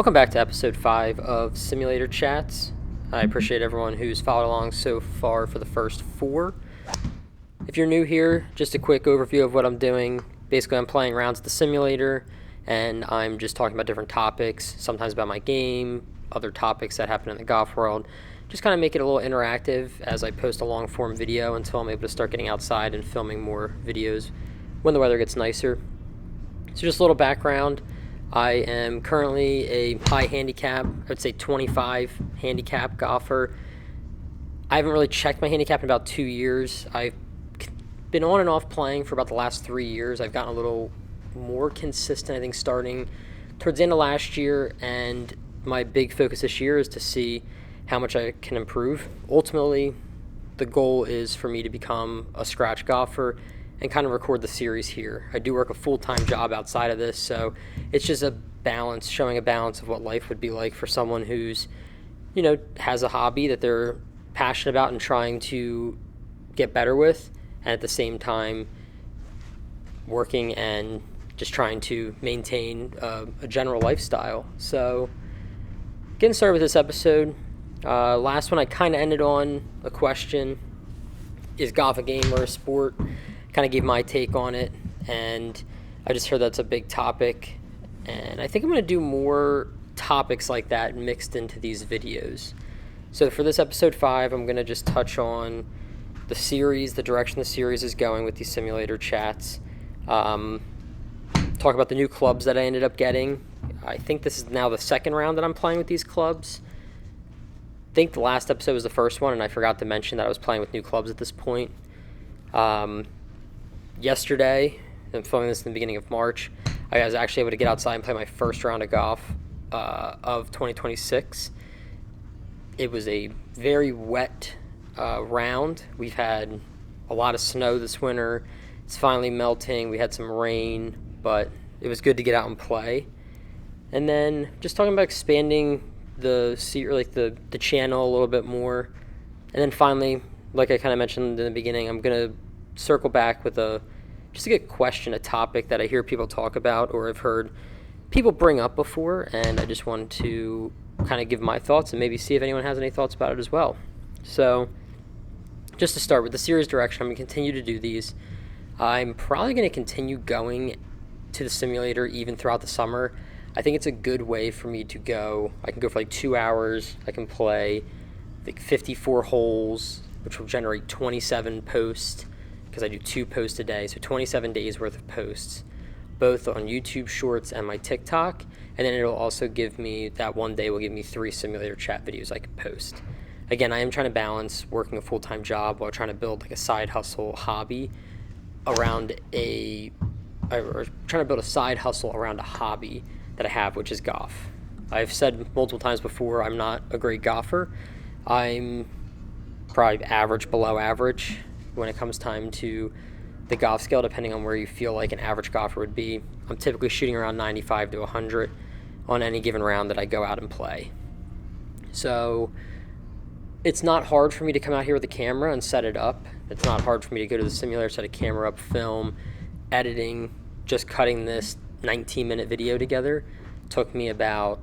Welcome back to episode 5 of Simulator Chats. I appreciate everyone who's followed along so far for the first 4. If you're new here, just a quick overview of what I'm doing. Basically, I'm playing rounds of the simulator, and I'm just talking about different topics, sometimes about my game, other topics that happen in the golf world. Just kind of make it a little interactive as I post a long-form video until I'm able to start getting outside and filming more videos when the weather gets nicer. So just a little background. I am currently a high handicap, I would say 25 handicap golfer. I haven't really checked my handicap in about 2 years. I've been on and off playing for about the last 3 years. I've gotten a little more consistent, I think, starting towards the end of last year, and my big focus this year is to see how much I can improve. Ultimately, the goal is for me to become a scratch golfer and kind of record the series here. I do work a full-time job outside of this, so it's just a balance, showing a balance of what life would be like for someone who's, has a hobby that they're passionate about and trying to get better with, and at the same time working and just trying to maintain a general lifestyle. So getting started with this episode, last one I kind of ended on a question: is golf a game or a sport? Kind of gave my take on it, and I just heard that's a big topic, and I think I'm going to do more topics like that mixed into these videos. So for this episode 5, I'm going to just touch on the series, the direction the series is going with these simulator chats, talk about the new clubs that I ended up getting. I think this is now the second round that I'm playing with these clubs. I think the last episode was the first one, and I forgot to mention that I was playing with new clubs at this point. Yesterday, I'm filming this in the beginning of March, I was actually able to get outside and play my first round of golf of 2026. It was a very wet round. We've had a lot of snow this winter. It's finally melting. We had some rain, but it was good to get out and play. And then just talking about expanding the channel a little bit more. And then finally, like I kind of mentioned in the beginning, I'm going to circle back with just a good question, a topic that I hear people talk about or I've heard people bring up before, and I just wanted to kind of give my thoughts and maybe see if anyone has any thoughts about it as well. So just to start with the series direction, I'm going to continue to do these. I'm probably going to continue going to the simulator even throughout the summer. I think it's a good way for me to go. I can go for like 2 hours. I can play like 54 holes, which will generate 27 posts, because I do 2 posts a day, so 27 days worth of posts, both on YouTube Shorts and my TikTok, and then it'll also give me, that one day will give me 3 simulator chat videos I can post. Again, I am trying to balance working a full-time job while trying to build like a side hustle hobby around or trying to build a side hustle around a hobby that I have, which is golf. I've said multiple times before, I'm not a great golfer. I'm probably average, below average when it comes time to the golf scale, depending on where you feel like an average golfer would be. I'm typically shooting around 95 to 100 on any given round that I go out and play. So it's not hard for me to come out here with a camera and set it up. It's not hard for me to go to the simulator, set a camera up, film, editing. Just cutting this 19-minute video together took me about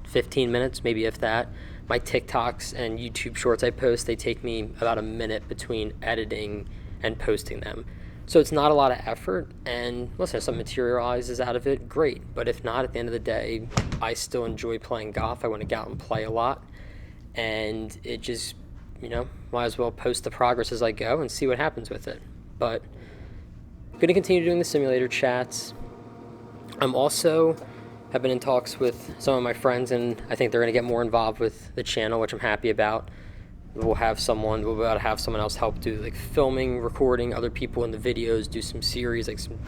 15 minutes, maybe if that. My TikToks and YouTube Shorts I post, they take me about a minute between editing and posting them. So it's not a lot of effort, and listen, if something materializes out of it, great. But if not, at the end of the day, I still enjoy playing golf. I want to get out and play a lot, and it just, might as well post the progress as I go and see what happens with it. But I'm going to continue doing the simulator chats. I'm also have been in talks with some of my friends, and I think they're going to get more involved with the channel, which I'm happy about. We'll be able to have someone else help do like filming, recording other people in the videos, do some series, like some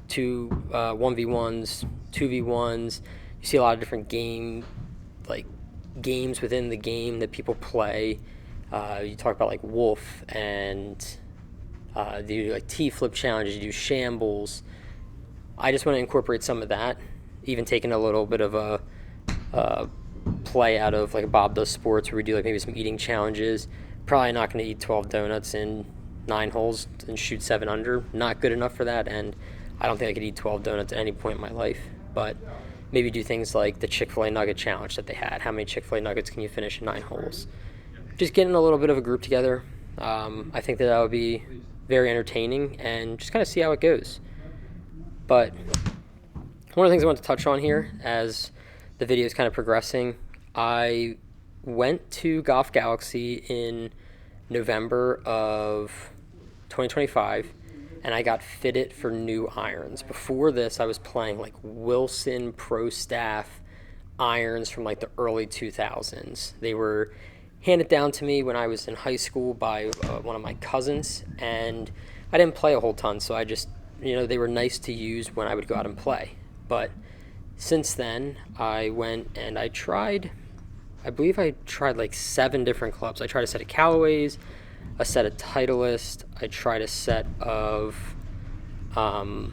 1v1s, 2v1s. You see a lot of different games within the game that people play. You talk about like Wolf, and do like T-flip challenges, you do shambles. I just want to incorporate some of that, even taking a little bit of a play out of like Bob Does Sports, where we do like maybe some eating challenges. Probably not going to eat 12 donuts in 9 holes and shoot 7 under. Not good enough for that, and I don't think I could eat 12 donuts at any point in my life. But maybe do things like the Chick-fil-A Nugget Challenge that they had. How many Chick-fil-A Nuggets can you finish in 9 holes? Just getting a little bit of a group together. I think that would be very entertaining and just kind of see how it goes. But one of the things I want to touch on here as the video is kind of progressing, I went to Golf Galaxy in November of 2025, and I got fitted for new irons. Before this, I was playing like Wilson Pro Staff irons from like the early 2000s. They were handed down to me when I was in high school by one of my cousins, and I didn't play a whole ton, so I just, they were nice to use when I would go out and play. But since then, I went and I believe I tried like 7 different clubs. I tried a set of Callaways, a set of Titleist. I tried a set of Titleist,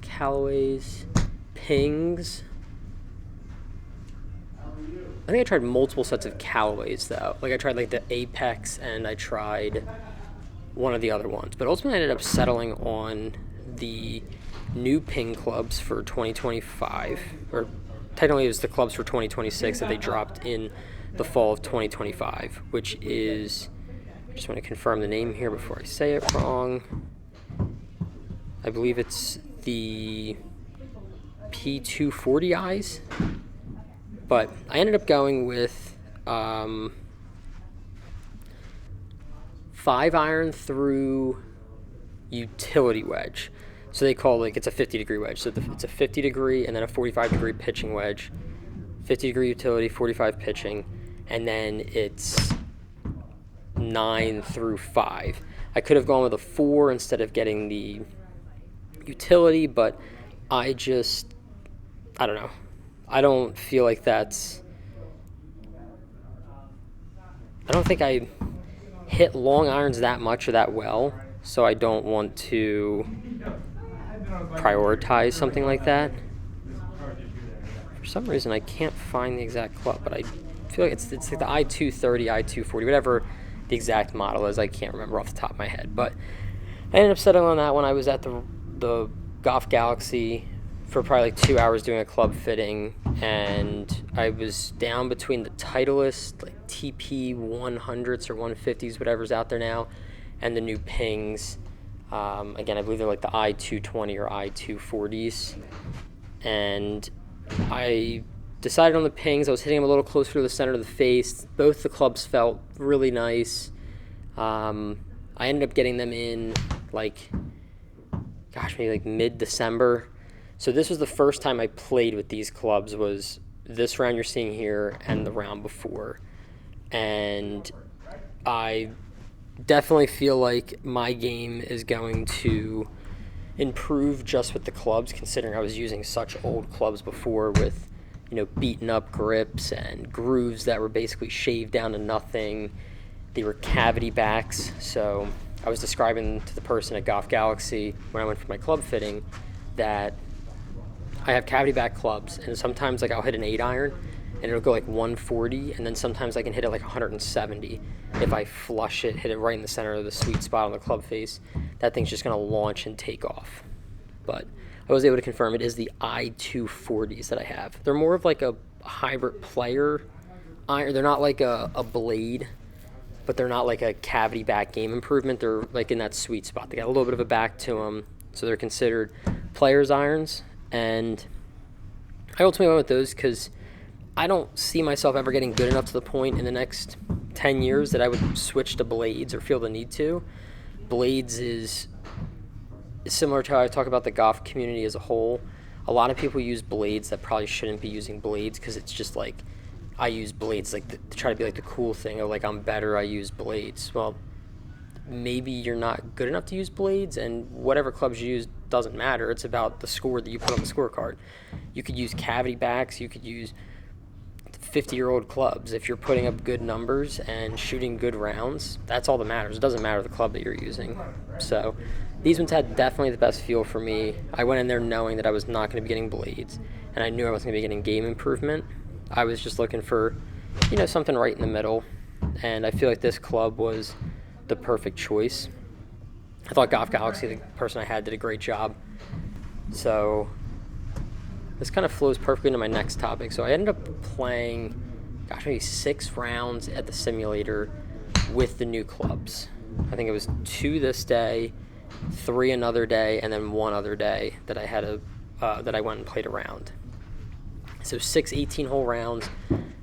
Callaways, Pings. I think I tried multiple sets of Callaways though. Like I tried like the Apex and I tried one of the other ones. But ultimately I ended up settling on the new Ping clubs for 2025, or technically it was the clubs for 2026 that they dropped in the fall of 2025, which is, I just want to confirm the name here before I say it wrong. I believe it's the P240Is, but I ended up going with 5-iron through utility wedge. So they call it's a 50-degree wedge. So it's a 50-degree and then a 45-degree pitching wedge, 50-degree utility, 45 pitching, and then it's 9 through 5. I could have gone with a 4 instead of getting the utility, but I don't know. I don't feel like I don't think I hit long irons that much or that well, so I don't want to prioritize something like that. For some reason, I can't find the exact club, but I feel like it's like the I230, I240, whatever the exact model is. I can't remember off the top of my head, but I ended up settling on that when I was at the Golf Galaxy for probably like 2 hours doing a club fitting, and I was down between the Titleist, like TP 100s or 150s, whatever's out there now, and the new Pings. Again, I believe they're like the I220 or I240s. And I decided on the Pings. I was hitting them a little closer to the center of the face. Both the clubs felt really nice. I ended up getting them in maybe like mid-December. So this was the first time I played with these clubs, was this round you're seeing here and the round before. And I definitely feel like my game is going to improve just with the clubs, considering I was using such old clubs before with, beaten up grips and grooves that were basically shaved down to nothing. They were cavity backs. So I was describing to the person at Golf Galaxy when I went for my club fitting that I have cavity back clubs, and sometimes I'll hit an 8-iron and it'll go like 140, and then sometimes I can hit it like 170. If I flush it, hit it right in the center of the sweet spot on the club face, that thing's just going to launch and take off. But I was able to confirm it is the I240s that I have. They're more of like a hybrid player iron. They're not like a blade, but they're not like a cavity back game improvement. They're like in that sweet spot. They got a little bit of a back to them, so they're considered players irons. And I ultimately went with those because I don't see myself ever getting good enough to the point in the next 10 years that I would switch to blades or feel the need to. Blades is similar to how I talk about the golf community as a whole. A lot of people use blades that probably shouldn't be using blades because it's just like, I use blades to try to be like the cool thing, or like I'm better, I use blades. Well, maybe you're not good enough to use blades, and whatever clubs you use doesn't matter. It's about the score that you put on the scorecard. You could use cavity backs, you could use 50-year-old clubs. If you're putting up good numbers and shooting good rounds, that's all that matters. It doesn't matter the club that you're using. So these ones had definitely the best feel for me. I went in there knowing that I was not going to be getting blades, and I knew I wasn't going to be getting game improvement. I was just looking for, something right in the middle, and I feel like this club was the perfect choice. I thought Golf Galaxy, the person I had, did a great job. So this kind of flows perfectly into my next topic. So I ended up playing, gosh, maybe 6 rounds at the simulator with the new clubs. I think it was 2 this day, 3 another day, and then 1 other day that I had that I went and played around. So 6 18-hole rounds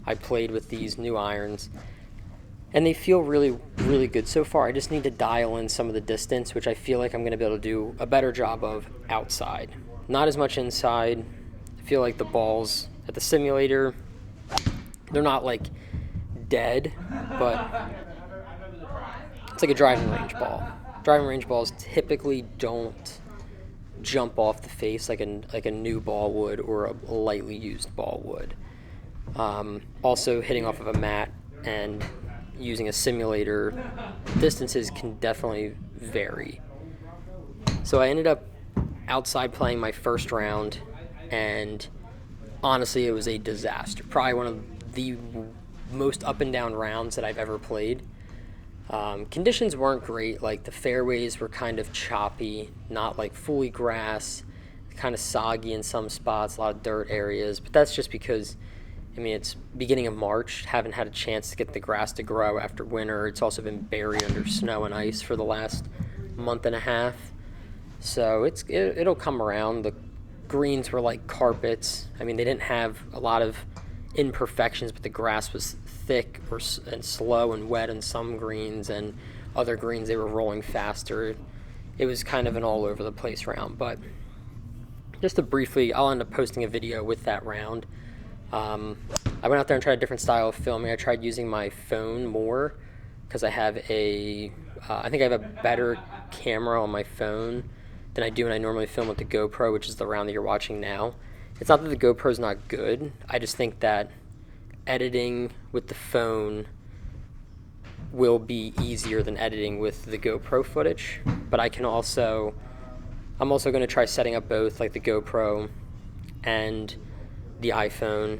I played with these new irons, and they feel really, really good so far. I just need to dial in some of the distance, which I feel like I'm going to be able to do a better job of outside. Not as much inside. I feel like the balls at the simulator, they're not like dead, but it's like a driving range ball. Driving range balls typically don't jump off the face like a new ball would or a lightly used ball would. Also, hitting off of a mat and using a simulator, distances can definitely vary. So I ended up outside playing my first round, and honestly, it was a disaster. Probably one of the most up and down rounds that I've ever played. Conditions weren't great. Like, the fairways were kind of choppy, not like fully grass, kind of soggy in some spots, a lot of dirt areas, but that's just because, I mean, it's beginning of March, haven't had a chance to get the grass to grow after winter. It's also been buried under snow and ice for the last month and a half. So it'll come around. The greens were like carpets. I mean, they didn't have a lot of imperfections, but the grass was thick and slow and wet in some greens, and other greens they were rolling faster. It was kind of an all over the place round, but just to briefly, I'll end up posting a video with that round. I went out there and tried a different style of filming. I tried using my phone more because I have I think I have a better camera on my phone than I do when I normally film with the GoPro, which is the round that you're watching now. It's not that the GoPro's not good. I just think that editing with the phone will be easier than editing with the GoPro footage. But I'm also going to try setting up both, like the GoPro and the iPhone,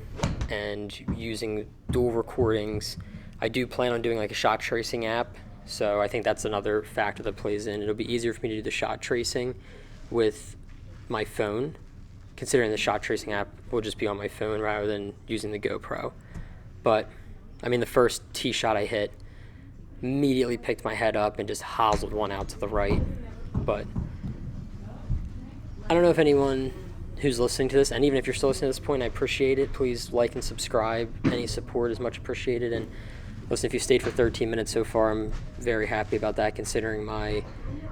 and using dual recordings. I do plan on doing like a shot tracing app, so I think that's another factor that plays in. It'll be easier for me to do the shot tracing with my phone, considering the shot tracing app will just be on my phone rather than using the GoPro. But I mean, the first tee shot I hit, immediately picked my head up and just hoselled one out to the right. But I don't know if anyone who's listening to this, and even if you're still listening to this point, I appreciate it. Please like and subscribe. Any support is much appreciated. And listen, if you stayed for 13 minutes so far, I'm very happy about that, considering my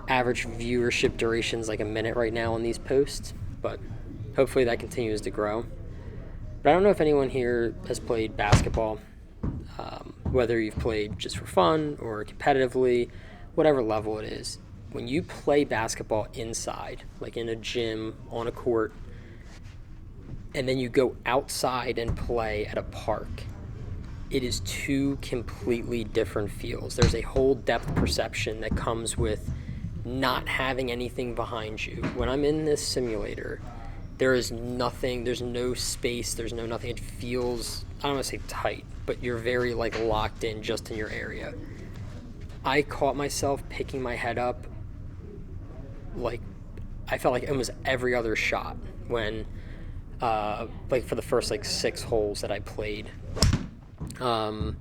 average viewership duration is like a minute right now on these posts. But hopefully that continues to grow. But I don't know if anyone here has played basketball, whether you've played just for fun or competitively, whatever level it is. When you play basketball inside, like in a gym, on a court, and then you go outside and play at a park, it is 2 completely different feels. There's a whole depth perception that comes with not having anything behind you. When I'm in this simulator, there is nothing, there's no space, there's no nothing. It feels, I don't want to say tight, but you're very like locked in just in your area. I caught myself picking my head up, like I felt like almost every other shot when like for the first like 6 holes that I played. So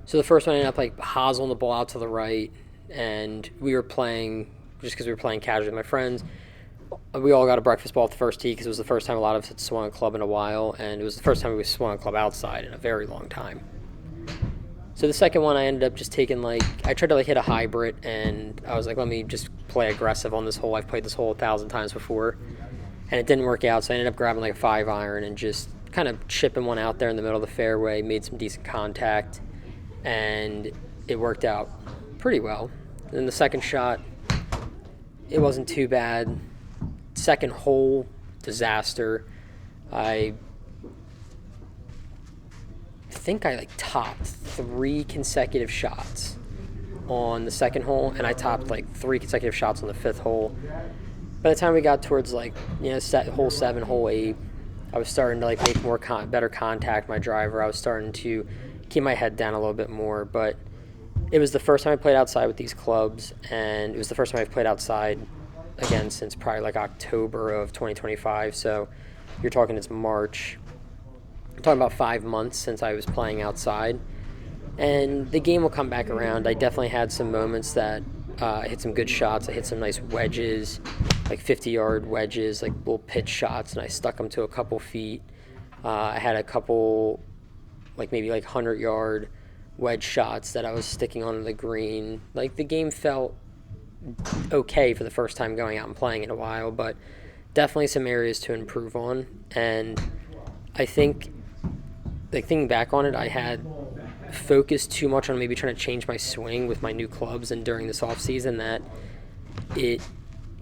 the first one I ended up like hosling the ball out to the right, and we were playing, just because we were playing casually with my friends, we all got a breakfast ball at the first tee because it was the first time a lot of us had swung a club in a while, and it was the first time we swung a club outside in a very long time. So the second one I ended up just taking I tried to hit a hybrid, and I was like, let me just play aggressive on this hole. I've played this hole 1,000 times before, and it didn't work out, so I ended up grabbing like a 5-iron and just kind of chipping one out there in the middle of the fairway, made some decent contact, and it worked out pretty well. And then the second shot, it wasn't too bad. Second hole, disaster. I think I topped 3 consecutive shots on the second hole, and I topped 3 consecutive shots on the 5th hole. By the time we got towards hole 7, hole 8, I was starting to make more better contact with my driver. I was starting to keep my head down a little bit more, but it was the first time I played outside with these clubs, and it was the first time I've played outside again since probably October of 2025. So you're talking it's March. I'm talking about 5 months since I was playing outside. And the game will come back around. I definitely had some moments that I hit some good shots. I hit some nice wedges, like 50-yard wedges, like little pitch shots, and I stuck them to a couple feet. I had a couple, like maybe like 100-yard wedge shots that I was sticking onto the green. Like the game felt okay for the first time going out and playing in a while, but definitely some areas to improve on. And I think, like thinking back on it, I had focused too much on maybe trying to change my swing with my new clubs and during this off season that it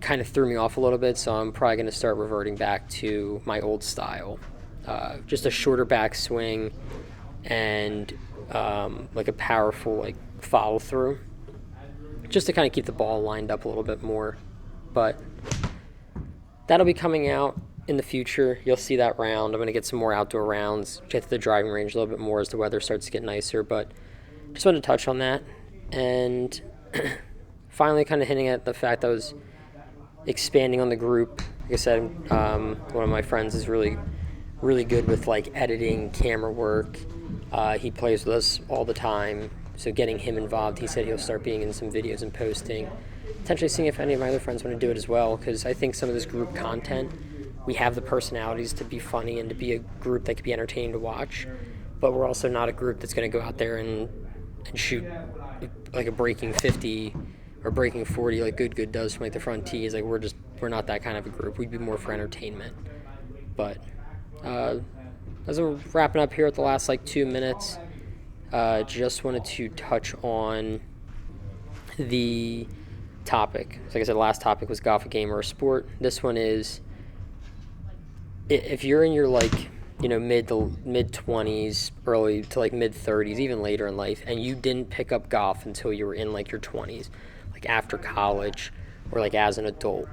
kind of threw me off a little bit. So I'm probably going to start reverting back to my old style, just a shorter back swing and like a powerful like follow through, just to kind of keep the ball lined up a little bit more. But that'll be coming out in the future. You'll see that round. I'm going to get some more outdoor rounds, get to the driving range a little bit more as the weather starts to get nicer, but just wanted to touch on that. And finally kind of hinting at the fact I was expanding on the group. Like I said, one of my friends is really good with like editing, camera work. He plays with us all the time, so getting him involved, he said he'll start being in some videos and posting, potentially seeing if any of my other friends want to do it as well, because I think some of this group content, we have the personalities to be funny and to be a group that could be entertaining to watch, but we're also not a group that's going to go out there and shoot like a breaking 50 or breaking 40 like Good does from like the front tees. Like we're not that kind of a group. We'd be more for entertainment. But as I'm wrapping up here at the last like 2 minutes, just wanted to touch on the topic. So like I said, the last topic was golf a game or a sport. This one is, if you're in your like, mid 20s, early to like mid 30s, even later in life, and you didn't pick up golf until you were in like your 20s, like after college or like as an adult,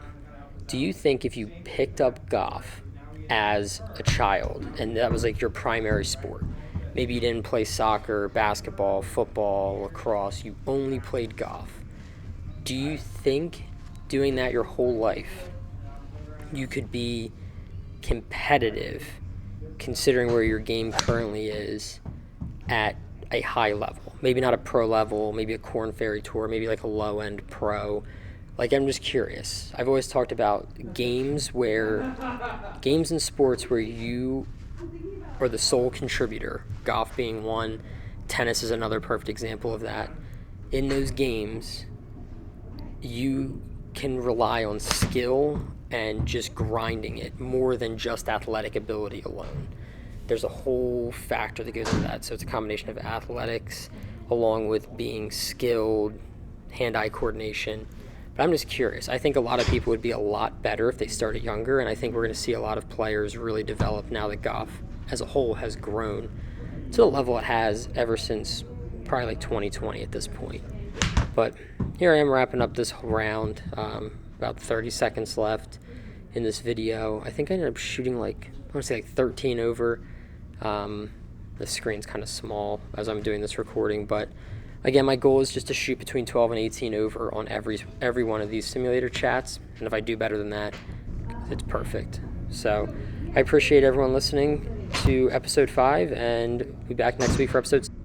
do you think if you picked up golf as a child and that was like your primary sport, maybe you didn't play soccer, basketball, football, lacrosse, you only played golf, do you think doing that your whole life you could be competitive considering where your game currently is at a high level? Maybe not a pro level, maybe a Corn Ferry Tour, maybe like a low-end pro. Like, I'm just curious. I've always talked about games and sports where you are the sole contributor, golf being one, tennis is another perfect example of that. In those games, you can rely on skill and just grinding it more than just athletic ability alone. There's a whole factor that goes into that. So it's a combination of athletics along with being skilled, hand-eye coordination. But I'm just curious. I think a lot of people would be a lot better if they started younger, and I think we're going to see a lot of players really develop now that golf as a whole has grown to the level it has ever since probably like 2020 at this point. But here I am wrapping up this round. About 30 seconds left in this video. I think I ended up shooting like, I want to say like 13 over. The screen's kind of small as I'm doing this recording, but again, my goal is just to shoot between 12 and 18 over on every one of these simulator chats, and if I do better than that, it's perfect. So I appreciate everyone listening to episode 5, and we'll be back next week for episode 6.